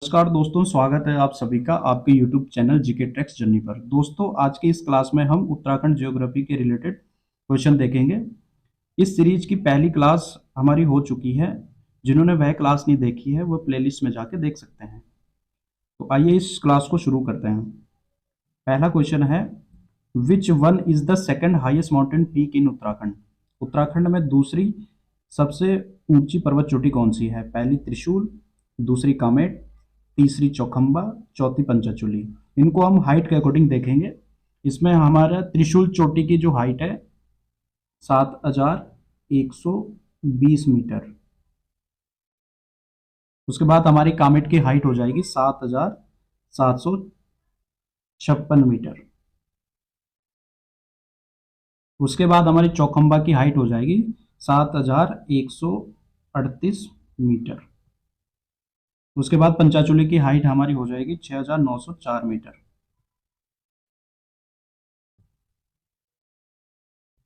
नमस्कार दोस्तों, स्वागत है आप सभी का आपके YouTube channel GK tracks journey पर। दोस्तों, आज की इस क्लास में हम उत्तराखंड ज्योग्राफी के रिलेटेड क्वेश्चन देखेंगे। इस सीरीज की पहली क्लास हमारी हो चुकी है। जिन्होंने वह क्लास नहीं देखी है वो प्लेलिस्ट में जाके देख सकते हैं। तो आइए इस क्लास को शुरू करते हैं। पहला क्वेश्चन है, which one is the second highest mountain peak in Uttarakhand? Uttarakhand में दूसरी सबसे ऊंची पर्वत चोटी कौन सी है? पहली त्रिशूल, दूसरी कामेट, तीसरी चौखंबा, चौथी पंचाचूली। इनको हम हाइट के अकॉर्डिंग देखेंगे। इसमें हमारा त्रिशूल चोटी की जो हाइट है 7120 मीटर। उसके बाद हमारी कामेट की हाइट हो जाएगी 7756 मीटर। उसके बाद हमारी चौखंबा की हाइट हो जाएगी 7138 मीटर। उसके बाद पंचाचूली की हाइट हमारी हो जाएगी 6904 मीटर।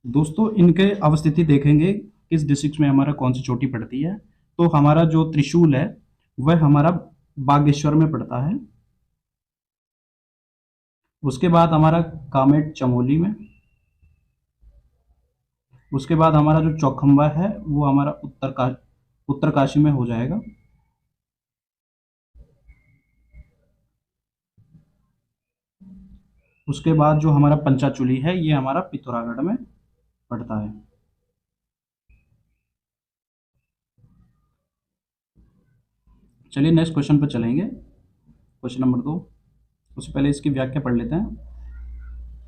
दोस्तों, इनके अवस्थिति देखेंगे किस डिस्ट्रिक्ट में हमारा कौन सी चोटी पड़ती है। तो हमारा जो त्रिशूल है वह हमारा बागेश्वर में पड़ता है। उसके बाद हमारा कामेट चमोली में। उसके बाद हमारा जो चौखंबा है वो हमारा उत्तरकाशी में हो जाएगा। उसके बाद जो हमारा पंचाचूली है ये हमारा पिथौरागढ़ में पड़ता है। चलिए नेक्स्ट क्वेश्चन पर चलेंगे। Question number 2। उससे पहले इसकी व्याख्या पढ़ लेते हैं।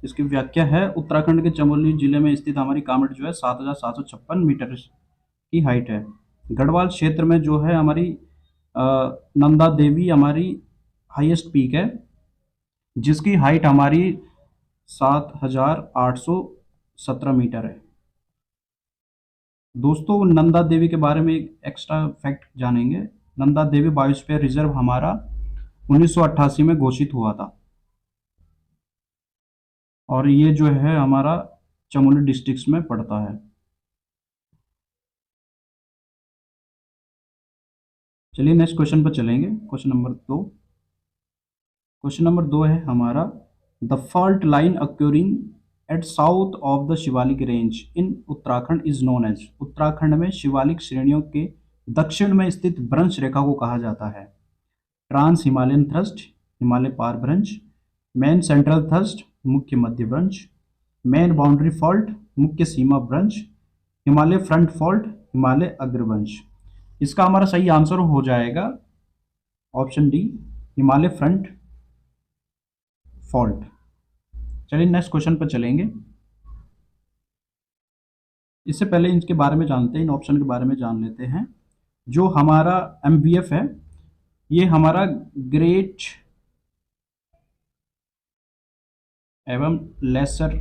इसकी व्याख्या है, उत्तराखंड के चमोली जिले में स्थित हमारी कामेट जो है 7756 मीटर की हाइट है। गढ़वाल क्षेत्र में जो है हमारी अ, नंदा देवी हमारी हाईएस्ट पीक है, जिसकी हाइट हमारी 7817 मीटर है। दोस्तों, नंदा देवी के बारे में एक एक्स्ट्रा फैक्ट जानेंगे। नंदा देवी बायोस्फीयर रिजर्व हमारा 1988 में घोषित हुआ था और ये जो है हमारा चमोली डिस्ट्रिक्ट में पड़ता है। चलिए नेक्स्ट क्वेश्चन पर चलेंगे। Question number 2। क्वेश्चन नंबर 2 है हमारा, the fault line occurring at south of the Shivalik range in Uttarakhand is known as. Uttarakhand में शिवालिक श्रेणियों के दक्षिण में स्थित भ्रंश रेखा को कहा जाता है? ट्रांस हिमालयन थ्रस्ट, हिमालय पार भ्रंश, मेन सेंट्रल थ्रस्ट, मुख्य मध्य भ्रंश, मेन बाउंड्री फॉल्ट, मुख्य सीमा भ्रंश, हिमालय फ्रंट फॉल्ट, हिमालय अग्रभ्रंश। इसका हमारा सही आंसर हो जाएगा option D, Himalaya front fault. चलिए नेक्स्ट क्वेश्चन पर चलेंगे। इससे पहले इनके बारे में जानते हैं, इन ऑप्शन के बारे में जान लेते हैं। जो हमारा एमवीएफ है ये हमारा ग्रेट एवं लेसर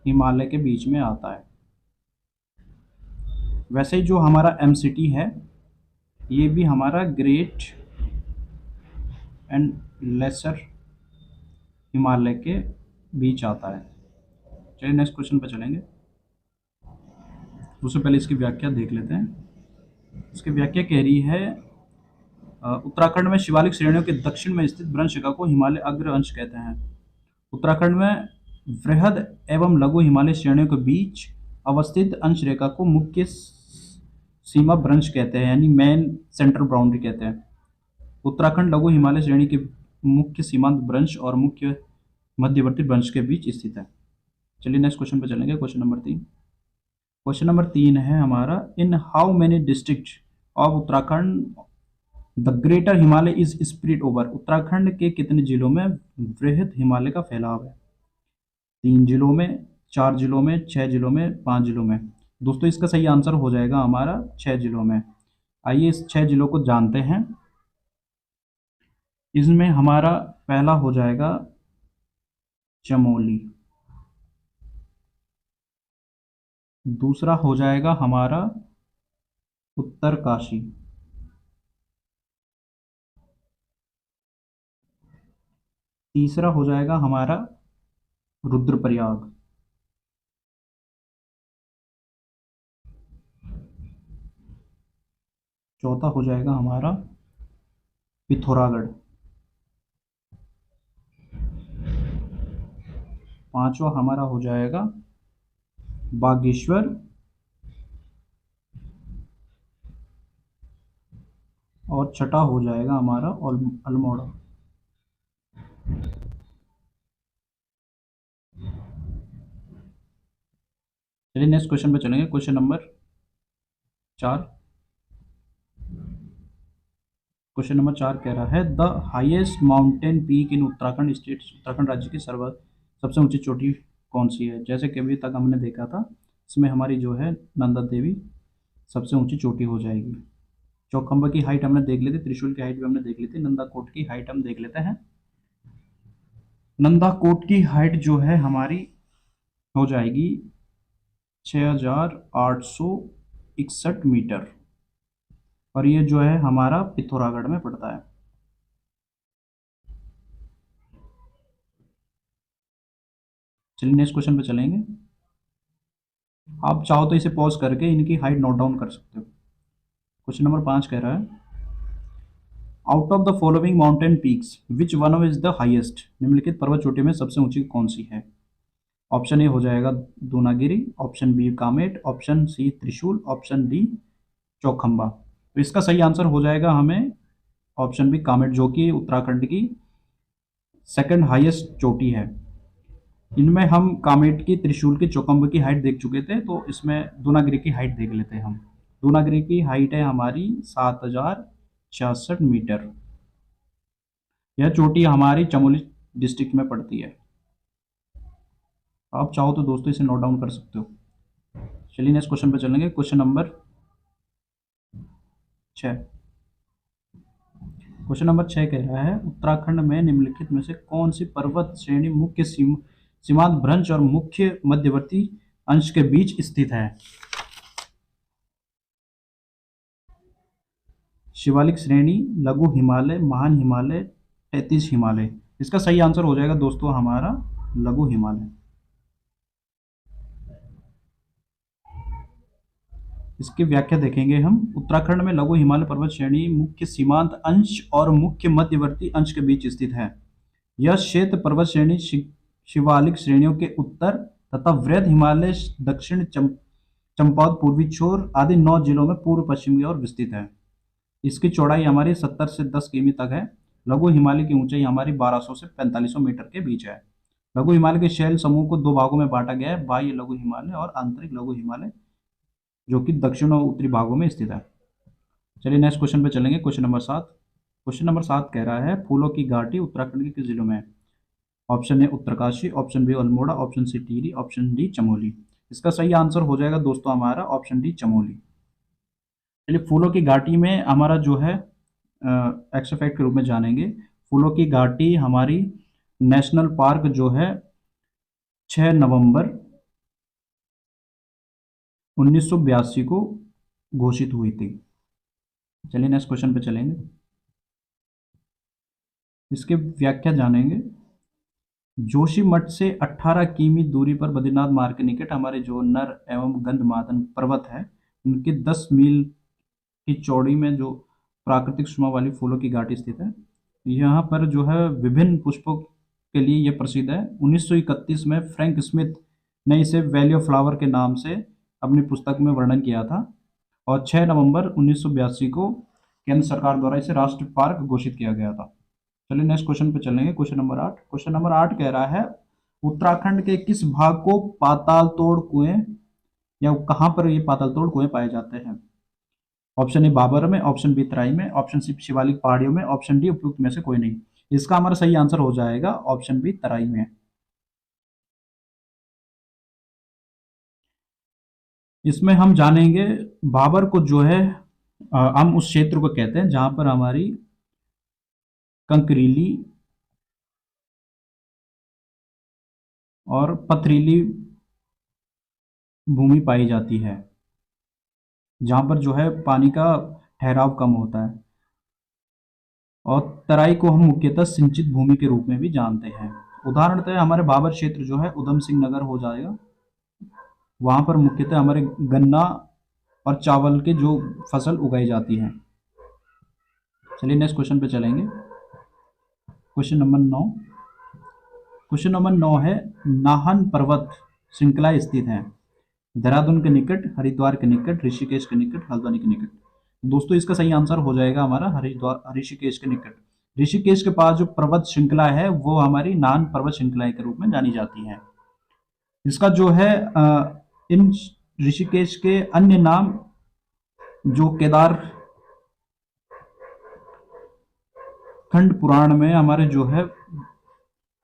हिमालय के बीच में आता है। वैसे ही जो हमारा एमसीटी है ये भी हमारा ग्रेट एंड लेसर हिमालय के बीच आता है। चलिए नेक्स्ट क्वेश्चन पर चलेंगे। उससे पहले इसकी व्याख्या देख लेते हैं। इसकी व्याख्या कह रही है, उत्तराखंड में शिवालिक श्रेणियों के दक्षिण में स्थित भ्रंश रेखा को हिमालय अग्र अंश कहते हैं। उत्तराखंड में वृहद एवं लघु हिमालय श्रेणियों के बीच अवस्थित अंश रेखा को मुख्य सीमा भ्रंश कहते हैं, यानी मेन सेंट्रल बाउंड्री कहते हैं। उत्तराखंड लघु हिमालय श्रेणी के मुख्य सीमांत भ्रंश और मुख्य मध्यवर्ती भ्रंश के बीच स्थित है। चलिए नेक्स्ट क्वेश्चन पर चलेंगे। Question number 3। क्वेश्चन नंबर 3 है हमारा, in how many district of Uttarakhand the greater Himalaya is spread over. Uttarakhand के कितने जिलों में वृहद हिमालय का फैलाव है? 3 जिलों में, 4 जिलों में, 6 जिलों में, 5 जिलों में। दोस्तों, इसका सही आंसर हो जाएगा हमारा 6 जिलों में। आइए इस 6 जिलों को जानते हैं। इसमें हमारा पहला हो जाएगा चमोली, दूसरा हो जाएगा हमारा उत्तरकाशी, तीसरा हो जाएगा हमारा रुद्रप्रयाग, चौथा हो जाएगा हमारा पिथौरागढ़। पांचवा हमारा हो जाएगा बागेश्वर। और छठा हो जाएगा हमारा अल्मोड़ा। चलिए नेक्स्ट क्वेश्चन पे चलेंगे। Question number 4। क्वेश्चन नंबर 4 कह रहा है the highest mountain peak in Uttarakhand state, Uttarakhand राज्य की सबसे ऊंची चोटी कौन सी है। जैसे कि अभी तक हमने देखा था, इसमें हमारी जो है नंदा देवी सबसे ऊंची चोटी हो जाएगी। चौखंबा की हाइट हमने देख ली थी, त्रिशूल की हाइट भी हमने देख ली थी, नंदा कोट की हाइट हम देख लेते हैं। नंदा कोट की हाइट जो है हमारी हो जाएगी 6861 मीटर, और ये जो है हमारा पिथौरागढ़ में पड़ता है। चलिए नेक्स्ट क्वेश्चन पे चलेंगे। आप चाहो तो इसे पॉज करके इनकी हाइट नोट डाउन कर सकते हो। क्वेश्चन नंबर 5 कह रहा है out of the following mountain peaks which one is the highest. निम्नलिखित पर्वत चोटी में सबसे ऊंची कौन सी है। ऑप्शन ए हो जाएगा Dunagiri, option B Kamet, option C Trishul, option D Chaukhamba. तो इसका सही आंसर हो जाएगा हमें ऑप्शन बी कामेट, जो कि उत्तराखंड की सेकंड हाईएस्ट चोटी है। इनमें हम कामेट की, त्रिशूल की, चौखंबा की हाइट देख चुके थे, तो इसमें दूनागिरी की हाइट देख लेते हैं हम। दूनागिरी की हाइट है हमारी 7066 मीटर। यह चोटी हमारी चमोली डिस्ट्रिक्ट में पड़ती है। आप चाहो तो दोस्तों इसे नोट डाउन कर सकते हो। चलिए नेक्स्ट क्वेश्चन पे चलेंगे। Question number 6। क्वेश्चन नंबर 6 कह रहा है उत्तराखंड में निम्नलिखित में से कौन सी पर्वत श्रेणी मुख्य सीमांत भ्रंश और मुख्य मध्यवर्ती अंश के बीच स्थित है। शिवालिक श्रेणी, लघु हिमालय, महान हिमालय, तैतीस हिमालय। इसका सही आंसर हो जाएगा दोस्तों हमारा लघु हिमालय। इसकी व्याख्या देखेंगे हम। उत्तराखंड में लघु हिमालय पर्वत श्रेणी मुख्य सीमांत अंश और मुख्य मध्यवर्ती अंश के बीच स्थित है। यह क्षेत्र पर्वत श्रेणी शिवालिक श्रेणियों के उत्तर तथा वृहद हिमालय दक्षिण चंपावत पूर्वी छोर आदि 9 जिलों में पूर्व पश्चिम की ओर विस्तृत है। इसकी चौड़ाई हमारी 70 से 10 किमी तक है। लघु हिमालय की ऊंचाई हमारी 1200 से 4500 मीटर के बीच है। लघु हिमालय के शैल समूह को 2 भागों में बांटा गया है, बाह्य लघु हिमालय और आंतरिक लघु हिमालय, जो कि दक्षिण और उत्तरी भागों में स्थित है। चलिए नेक्स्ट क्वेश्चन पे चलेंगे। Question number 7। क्वेश्चन नंबर 7 कह रहा है फूलों की घाटी उत्तराखंड के किस जिलों में है। Option A Uttarkashi, option B Almora, option C Tehri, option D Chamoli. इसका सही आंसर हो जाएगा दोस्तों हमारा ऑप्शन डी चमोली। चलिए फूलों की घाटी में हमारा जो है एक्स्ट्रा फैक्ट के रूप में जानेंगे। फूलों की घाटी हमारी नेशनल पार्क जो है 6 नवंबर 1982 को घोषित हुई थी। चलिए नेक्स्ट क्वेश्चन पे चलेंगे, इसके व्याख्या जानेंगे। जोशीमठ से 18 किमी दूरी पर बद्रीनाथ मार्ग के निकट हमारे जो नर एवं गंधमादन पर्वत है, उनके 10 मील की चौड़ी में जो प्राकृतिक शोभा वाली फूलों की घाटी स्थित है। यहाँ पर जो है विभिन्न पुष्पों के लिए यह प्रसिद्ध है। 1931 में फ्रैंक स्मिथ ने इसे वैली ऑफ फ्लावर के नाम से अपनी पुस्तक में वर्णन किया था, और 6 नवंबर 1982 को केंद्र सरकार द्वारा इसे राष्ट्रीय पार्क घोषित किया गया था। चलिए नेक्स्ट क्वेश्चन पे चलेंगे। Question number 8। क्वेश्चन नंबर 8 कह रहा है उत्तराखंड के किस भाग को पाताल तोड़ कुएं, या कहाँ पर ये पाताल तोड़ कुएं पाए जाते हैं। ऑप्शन ए बाबर में, ऑप्शन बी तराई में, ऑप्शन सी शिवालिक पहाड़ियों में, ऑप्शन डी उपयुक्त में से कोई नहीं। इसका हमारा सही आंसर हो जाएगा ऑप्शन बी तराई में। इसमें हम जानेंगे बाबर को जो है हम उस क्षेत्र को कहते हैं जहां पर हमारी कंकरीली और पथरीली भूमि पाई जाती है, जहां पर जो है पानी का ठहराव कम होता है। और तराई को हम मुख्यतः सिंचित भूमि के रूप में भी जानते हैं। उदाहरणतः हमारे बाबर क्षेत्र जो है उधम सिंह नगर हो जाएगा। वहां पर मुख्यतः हमारे गन्ना और चावल के जो फसल उगाई जाती है। चलिए नेक्स्ट क्वेश्चन पे चलेंगे। Question number 9। क्वेश्चन नंबर 9 है, नाहन पर्वत श्रृंखला स्थित है देहरादून के निकट, हरिद्वार के निकट, ऋषिकेश के निकट, हल्द्वानी के निकट। दोस्तों इसका सही आंसर हो जाएगा हमारा हरिद्वार, ऋषिकेश के निकट। ऋषिकेश के पास जो पर्वत श्रृंखला है वो हमारी नाहन पर्वत श्रृंखला के रूप में जानी जाती है। इसका जो है इन ऋषिकेश के अन्य नाम जो केदार खंड पुराण में हमारे जो है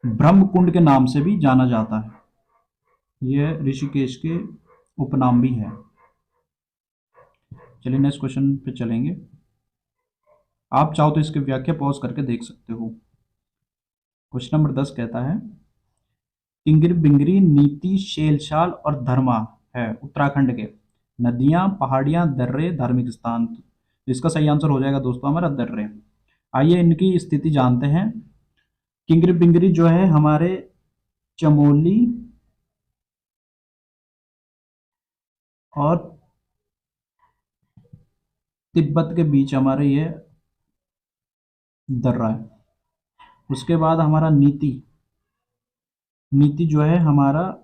ब्रह्मकुंड के नाम से भी जाना जाता है। यह ऋषिकेश के उपनाम भी है। चलिए नेक्स्ट क्वेश्चन पे चलेंगे। आप चाहो तो इसकी व्याख्या पॉज करके देख सकते हो। क्वेश्चन नंबर 10 कहता है, किंगिर बिंगरी, नीति, शेलशाल और धर्मा है उत्तराखंड के नदियां, पहाड़ियां, दर्रे, धार्मिक स्थान। तो इसका सही आंसर हो जाएगा दोस्तों हमारा दर्रे। आइए इनकी स्थिति जानते हैं। किंगिर बिंगरी जो है हमारे चमोली और तिब्बत के बीच हमारे ये दर्रा है। उसके बाद हमारा नीति, नीति जो है हमारा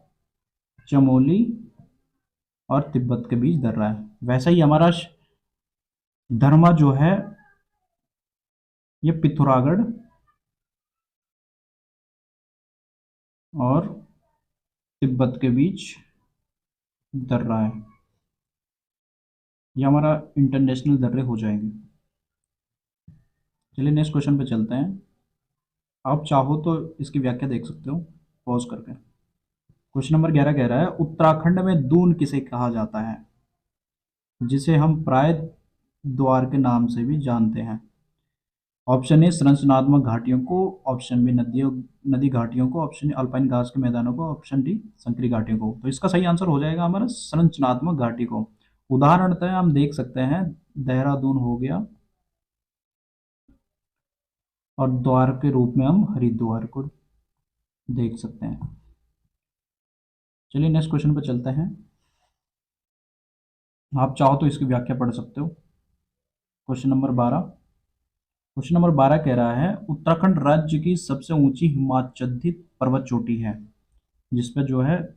चमोली और तिब्बत के बीच दर्रा है। वैसा ही हमारा धर्मा जो है ये पिथौरागढ़ और तिब्बत के बीच दर्रा है। ये हमारा इंटरनेशनल दर्रे हो जाएंगे। चलिए नेक्स्ट क्वेश्चन पे चलते हैं। आप चाहो तो इसकी व्याख्या देख सकते हो पॉज करके। क्वेश्चन नंबर 11 कह रहा है, उत्तराखंड में दून किसे कहा जाता है, जिसे हम प्राय द्वार के नाम से भी जानते हैं। ऑप्शन ए संरचनात्मक घाटियों को, ऑप्शन बी नदी घाटियों को, ऑप्शन ए अल्पाइन घास के मैदानों को, ऑप्शन डी संकरी घाटियों को। तो इसका सही आंसर हो जाएगा हमारा संरचनात्मक घाटी को। उदाहरणतः हम देख सकते हैं देहरादून हो गया और द्वार के रूप में हम हरिद्वार को देख सकते हैं। चलिए नेक्स्ट क्वेश्चन पर चलते हैं। आप चाहो तो इसकी व्याख्या पढ़ सकते हो। Question number 12। क्वेश्चन नंबर 12 कह रहा है, उत्तराखंड राज्य की सबसे ऊंची हिमाच्छादित पर्वत चोटी है जिसपे जो है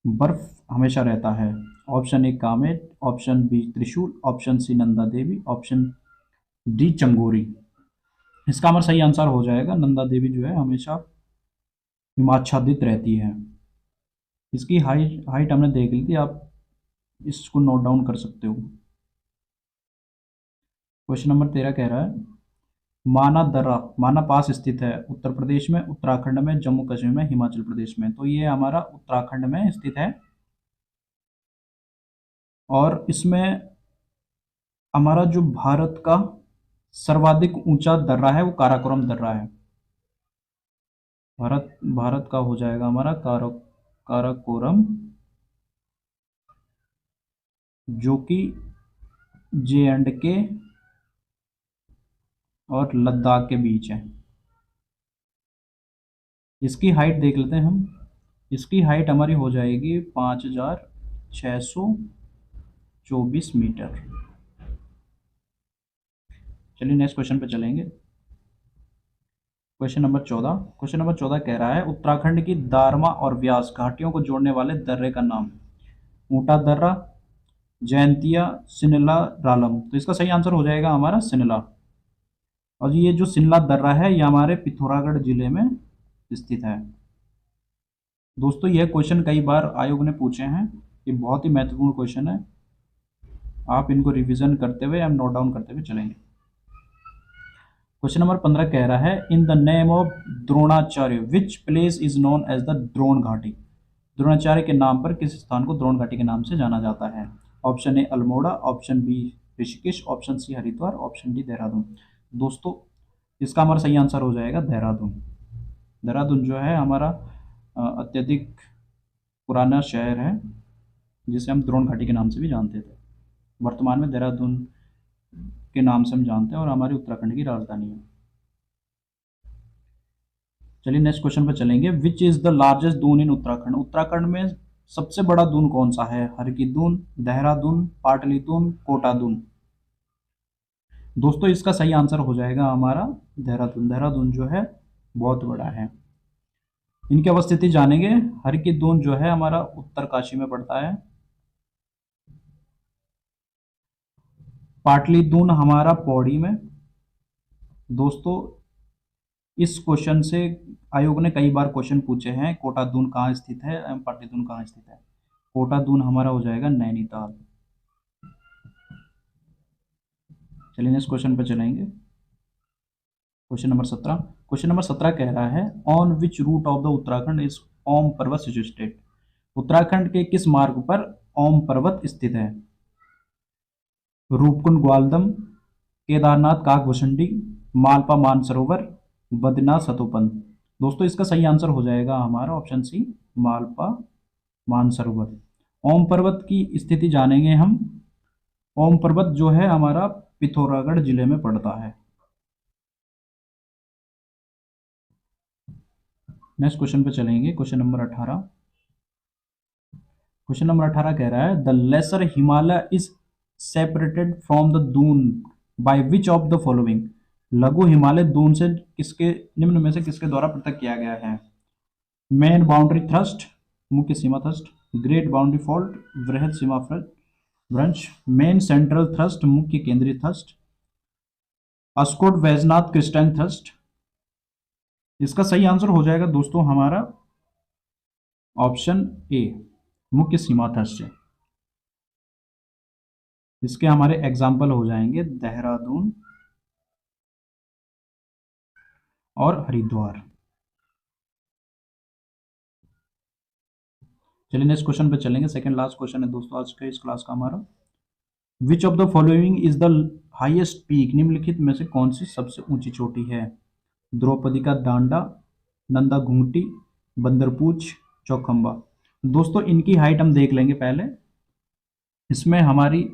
बर्फ हमेशा रहता है। Option A Kamet, option B Trishul, option C Nanda Devi, option D Changori. इसका हमारा सही आंसर हो जाएगा नंदा देवी जो है हमेशा हिमाच्छादित रहती है। इसकी हाइट हमने देख ली थी, आप इसको नोट डाउन कर सकते हो। क्वेश्चन नंबर 13 कह रहा है, माना दर्रा माना पास स्थित है उत्तर प्रदेश में, उत्तराखंड में, जम्मू कश्मीर में, हिमाचल प्रदेश में। तो ये हमारा उत्तराखंड में स्थित है और इसमें हमारा जो भारत का सर्वाधिक ऊंचा दर्रा है वो काराकोरम दर्रा है। भारत का हो जाएगा हमारा काराकोरम, जो कि J&K और लद्दाख के बीच है। इसकी हाइट देख लेते हैं हम। इसकी हाइट हमारी हो जाएगी 5624 मीटर। चलिए नेक्स्ट क्वेश्चन पे चलेंगे। Question number 14। क्वेश्चन नंबर 14 कह रहा है, उत्तराखंड की दारमा और व्यास घाटियों को जोड़ने वाले दर्रे का नाम। ऊंटा दर्रा, जयंतिया, सिनला, रालम। तो इसका सही आंसर हो जाएगा हमारा सिनला। और ये जो सिनला दर्रा है ये हमारे पिथौरागढ़ जिले में स्थित है। दोस्तों यह क्वेश्चन कई बार आयोग ने पूछे हैं, ये बहुत ही महत्वपूर्ण क्वेश्चन है। आप इनको रिवीजन करते हुए हम नोट डाउन करते हुए चलेंगे। क्वेश्चन नंबर 15 कह रहा है, in the name of Dronacharya which place is known as the Drona Ghati. Dronacharya के नाम पर किस स्थान को द्रोण घाटी के नाम से जाना जाता है। Option A Almora, option B Rishikesh, option C Haridwar, option D Dehradun. दोस्तों इसका हमारा सही आंसर हो जाएगा देहरादून। देहरादून जो है हमारा अत्यधिक पुराना शहर है जिसे हम द्रोण घाटी के नाम से भी जानते थे। वर्तमान में देहरादून के नाम से हम जानते हैं और हमारी उत्तराखंड की राजधानी है। चलिए नेक्स्ट क्वेश्चन पर चलेंगे। Which is the largest Doon in Uttarakhand. Uttarakhand में सबसे बड़ा दून कौन सा है। हर की दून, देहरादून, पाटली दून, कोटा दून। दोस्तों इसका सही आंसर हो जाएगा हमारा देहरादून। देहरादून जो है बहुत बड़ा है। इनकी अवस्थिति जानेंगे। हरकी-दून जो है हमारा उत्तरकाशी में पड़ता है। पाटलिपुत्र हमारा पौड़ी में। दोस्तों इस क्वेश्चन से आयोग ने कई बार क्वेश्चन पूछे हैं, कोटा दून कहाँ स्थित है एवं पाटलिपुत्र कहाँ स्थित है। कोटा दून हमारा हो जाएगा नैनीताल। चलिए नेक्स्ट क्वेश्चन पर चलेंगे। Question number 17। क्वेश्चन नंबर 17 कह रहा है on which route of the Uttarakhand is Om Parvat situated. Uttarakhand के किस मार्ग पर ओम पर्वत स्थित है। रूपकुंड ग्वालदम, केदारनाथ काकभूषणी, मालपा मानसरोवर, बद्रीनाथ सतोपंथ। दोस्तों इसका सही आंसर हो जाएगा हमारा ऑप्शन सी मालपा मानसरोवर। ओम पर्वत की स्थिति जानेंगे हम। ओम पर्वत जो है हमारा पिथौरागढ़ जिले में पड़ता है। नेक्स्ट क्वेश्चन पे चलेंगे। Question number 18। क्वेश्चन नंबर 18 कह रहा है the lesser Himalaya is separated from the Doon by which of the following. लघु हिमालय दून से किसके निम्न में से किसके द्वारा पृथक किया गया है। मेन बाउंड्री थ्रस्ट, मुख्य सीमा थ्रस्ट, ग्रेट बाउंड्री फॉल्ट, वृहद सीमा भ्रंश, मेन सेंट्रल थ्रस्ट, मुख्य केंद्रीय thrust, Askot Vaijnath Christine thrust. इसका सही आंसर हो जाएगा दोस्तों हमारा ऑप्शन ए मुख्य सीमा थ्रस्ट। इसके हमारे एग्जाम्पल हो जाएंगे देहरादून और हरिद्वार। चलिए नेक्स्ट क्वेश्चन पे चलेंगे। सेकंड लास्ट क्वेश्चन है दोस्तों आज के इस क्लास का हमारा। विच of the following is the highest peak. निम्नलिखित में से कौन सी सबसे ऊंची चोटी है। द्रौपदी का डांडा, नंदा घूंटी, बंदरपूछ, चौखंबा। दोस्तों इनकी हाइट हम देख लेंगे पहले। इसमें हमारी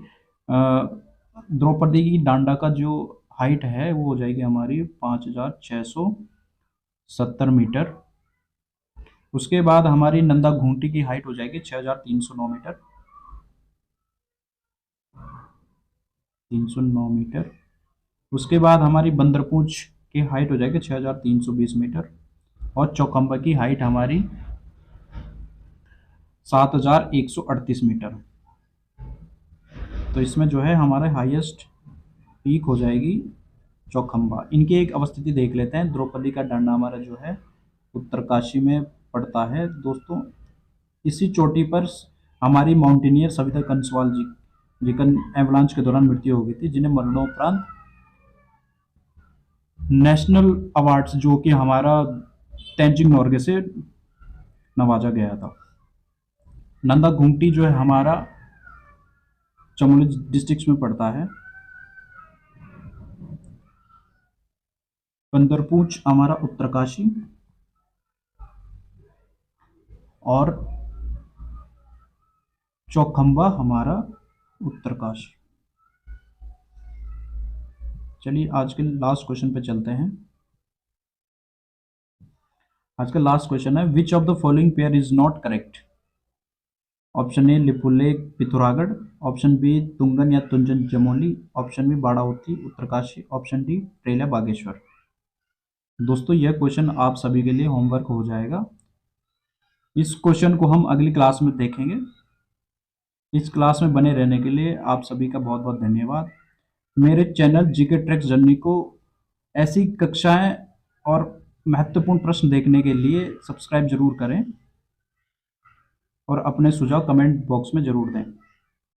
द्रौपदी की डांडा का जो हाइट है वो हो जाएगी हमारी 5670 मीटर। उसके बाद हमारी नंदा घूंटी की हाइट हो जाएगी 6309 मीटर। 309 मीटर। उसके बाद हमारी बंदरपूछ की हाइट हो जाएगी 6320 मीटर। और चौखंबा की हाइट हमारी 7138 मीटर। तो इसमें जो है हमारा हाईएस्ट पीक हो जाएगी चौखंबा। इनकी एक अवस्थिति देख लेते हैं। द्रौपदी का डांडा हमारा जो है उत्तरकाशी में पड़ता है दोस्तों। इसी चोटी पर हमारी माउंटेनियर सविता कंसवाल जी का एवलांच के दौरान मृत्यु हो गई थी, जिन्हें मरणोपरांत नेशनल अवार्ड्स जो कि हमारा तेंजिंग नोर्गे से नवाजा गया था। नंदा घूंटी जो है हमारा चमोली डिस्ट्रिक्ट में पड़ता है। बंदरपूछ हमारा उत्तरकाशी और चौखंबा हमारा उत्तरकाशी। चलिए आज के लास्ट क्वेश्चन पे चलते हैं। आज का लास्ट क्वेश्चन है which of the following pair is not correct. Option A Lipulekh Pithoragarh, option B Tungan या Tunjan Chamoli, option B Barahoti Uttarkashi, option D Trela Bageshwar. दोस्तों यह क्वेश्चन आप सभी के लिए होमवर्क हो जाएगा। इस क्वेश्चन को हम अगली क्लास में देखेंगे। इस क्लास में बने रहने के लिए आप सभी का बहुत बहुत धन्यवाद। मेरे चैनल जीके ट्रिक्स जर्नी को ऐसी कक्षाएं और महत्वपूर्ण प्रश्न देखने के लिए सब्सक्राइब जरूर करें और अपने सुझाव कमेंट बॉक्स में जरूर दें।